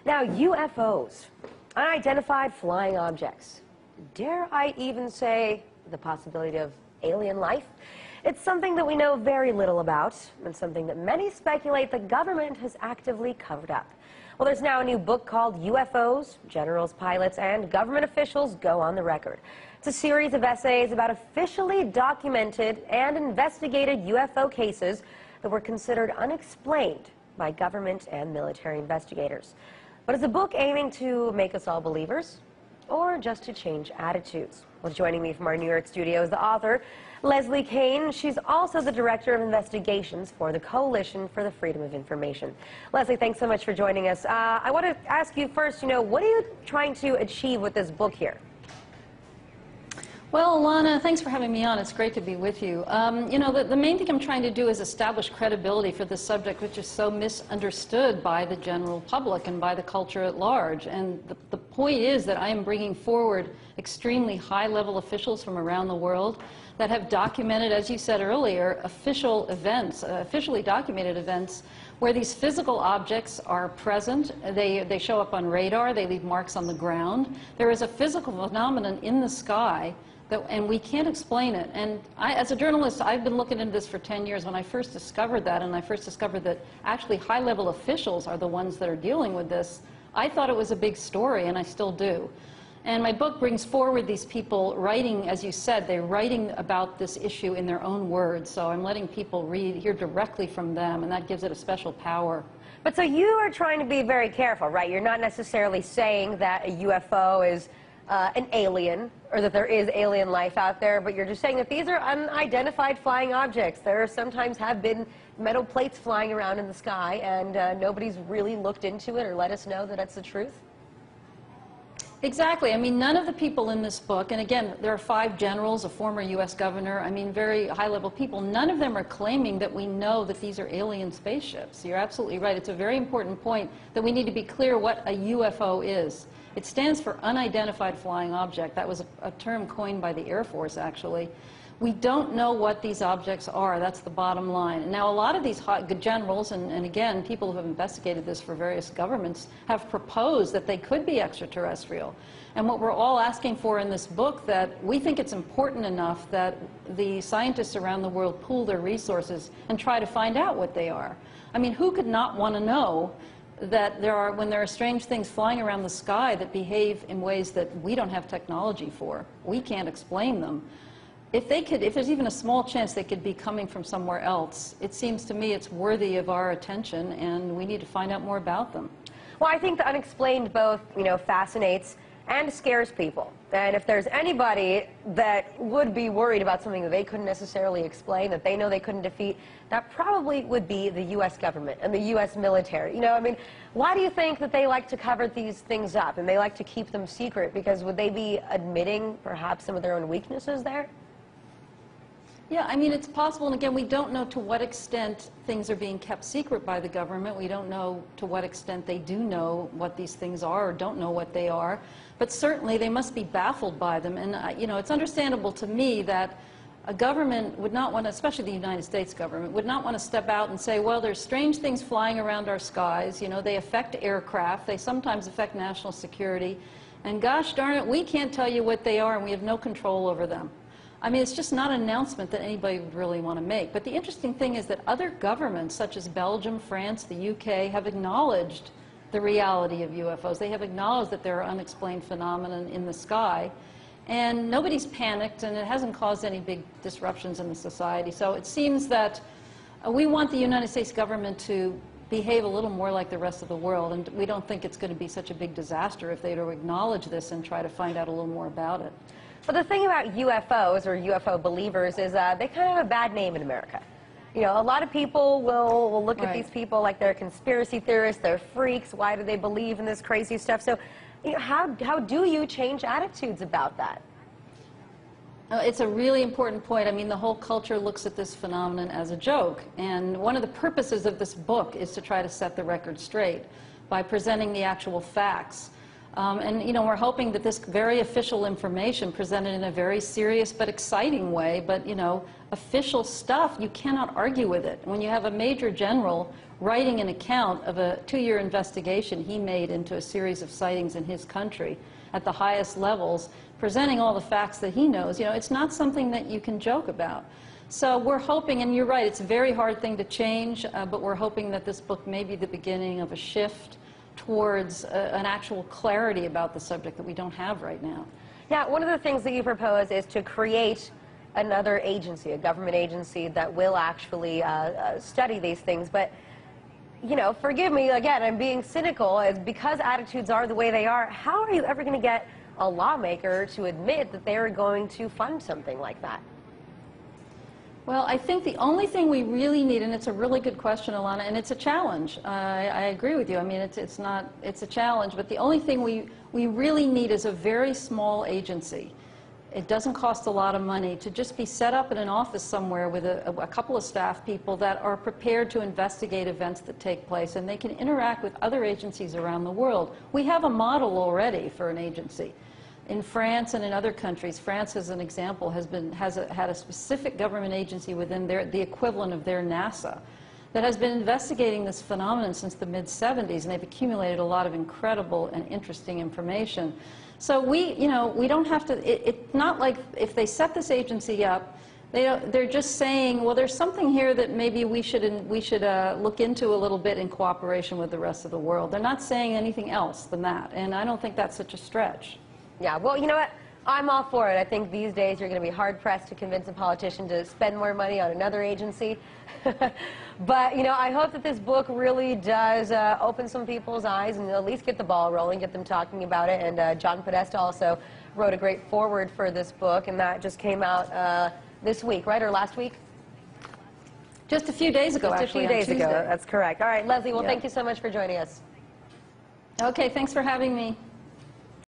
Now, UFOs, unidentified flying objects. Dare I even say the possibility of alien life? It's something that we know very little about, and something that many speculate the government has actively covered up. Well, there's now a new book called UFOs, Generals, Pilots, and Government Officials Go on the Record. It's a series of essays about officially documented and investigated UFO cases that were considered unexplained by government and military investigators. But is the book aiming to make us all believers, or just to change attitudes? Well, joining me from our New York studio is the author, Leslie Kean. She's also the Director of Investigations for the Coalition for the Freedom of Information. Leslie, thanks so much for joining us. I want to ask you first, what are you trying to achieve with this book here? Well, Alana, thanks for having me on. It's great to be with you. The main thing I'm trying to do is establish credibility for this subject, which is so misunderstood by the general public and by the culture at large. And the point is that I am bringing forward extremely high-level officials from around the world that have documented, as you said earlier, official events, officially documented events where these physical objects are present. They show up on radar. They leave marks on the ground. There is a physical phenomenon in the sky and we can't explain it. And as a journalist, I've been looking into this for 10 years. When I first discovered that, and I first discovered that actually high-level officials are the ones that are dealing with this, I thought it was a big story, and I still do. And my book brings forward these people writing, as you said, they're writing about this issue in their own words. So I'm letting people hear directly from them, and that gives it a special power. But so you are trying to be very careful, right? You're not necessarily saying that a UFO is an alien, or that there is alien life out there, but you're just saying that these are unidentified flying objects. There sometimes have been metal plates flying around in the sky, and nobody's really looked into it or let us know that it's the truth? Exactly. I mean, none of the people in this book, and again, there are 5 generals, a former U.S. governor, I mean, very high-level people, none of them are claiming that we know that these are alien spaceships. You're absolutely right. It's a very important point that we need to be clear what a UFO is. It stands for unidentified flying object. That was a term coined by the Air Force, actually. We don't know what these objects are. That's the bottom line. And now, a lot of these generals, and again, people who have investigated this for various governments, have proposed that they could be extraterrestrial. And what we're all asking for in this book, that we think it's important enough that the scientists around the world pool their resources and try to find out what they are. I mean, who could not want to know that when there are strange things flying around the sky that behave in ways that we don't have technology for? We can't explain them. If there's even a small chance they could be coming from somewhere else, it seems to me it's worthy of our attention, and we need to find out more about them. Well, I think the unexplained both, fascinates and scares people. And if there's anybody that would be worried about something that they couldn't necessarily explain, that they know they couldn't defeat, that probably would be the U.S. government and the U.S. military. Why do you think that they like to cover these things up and they like to keep them secret? Because would they be admitting perhaps some of their own weaknesses there? Yeah, I mean, it's possible, and again, we don't know to what extent things are being kept secret by the government. We don't know to what extent they do know what these things are or don't know what they are, but certainly they must be baffled by them. And, it's understandable to me that a government would not want to, especially the United States government, would not want to step out and say, well, there's strange things flying around our skies, they affect aircraft, they sometimes affect national security, and gosh darn it, we can't tell you what they are and we have no control over them. I mean, it's just not an announcement that anybody would really want to make. But the interesting thing is that other governments, such as Belgium, France, the UK, have acknowledged the reality of UFOs. They have acknowledged that there are unexplained phenomena in the sky. And nobody's panicked, and it hasn't caused any big disruptions in the society. So it seems that we want the United States government to behave a little more like the rest of the world. And we don't think it's going to be such a big disaster if they were to acknowledge this and try to find out a little more about it. But the thing about UFOs, or UFO believers, is they kind of have a bad name in America. A lot of people will look at these people like they're conspiracy theorists, they're freaks, why do they believe in this crazy stuff? So, how do you change attitudes about that? It's a really important point. I mean, the whole culture looks at this phenomenon as a joke. And one of the purposes of this book is to try to set the record straight by presenting the actual facts. And, you know, we're hoping that this very official information presented in a very serious but exciting way, but, you know, official stuff, you cannot argue with it. When you have a major general writing an account of a 2-year investigation he made into a series of sightings in his country at the highest levels, presenting all the facts that he knows, you know, it's not something that you can joke about. So we're hoping, and you're right, it's a very hard thing to change, but we're hoping that this book may be the beginning of a shift towards an actual clarity about the subject that we don't have right now. Yeah, one of the things that you propose is to create another agency, a government agency that will actually study these things. But, you know, forgive me, again, I'm being cynical, is because attitudes are the way they are, how are you ever going to get a lawmaker to admit that they are going to fund something like that? Well, I think the only thing we really need, and it's a really good question, Alyona, and it's a challenge. I agree with you. I mean, it's a challenge, but the only thing we really need is a very small agency. It doesn't cost a lot of money to just be set up in an office somewhere with a couple of staff people that are prepared to investigate events that take place, and they can interact with other agencies around the world. We have a model already for an agency. In France and in other countries, France, as an example, had a specific government agency within the equivalent of their NASA that has been investigating this phenomenon since the mid-70s, and they've accumulated a lot of incredible and interesting information. So we don't have to, it's not like if they set this agency up, they're just saying, well, there's something here that maybe we should look into a little bit in cooperation with the rest of the world. They're not saying anything else than that, and I don't think that's such a stretch. Yeah, well, you know what? I'm all for it. I think these days you're going to be hard-pressed to convince a politician to spend more money on another agency. But, you know, I hope that this book really does open some people's eyes and at least get the ball rolling, get them talking about it. And John Podesta also wrote a great foreword for this book, and that just came out this week, right, or last week? Just a few days ago, actually. Just a few days ago, that's correct. All right, Leslie, well, Yeah. thank you so much for joining us. Okay, thanks for having me.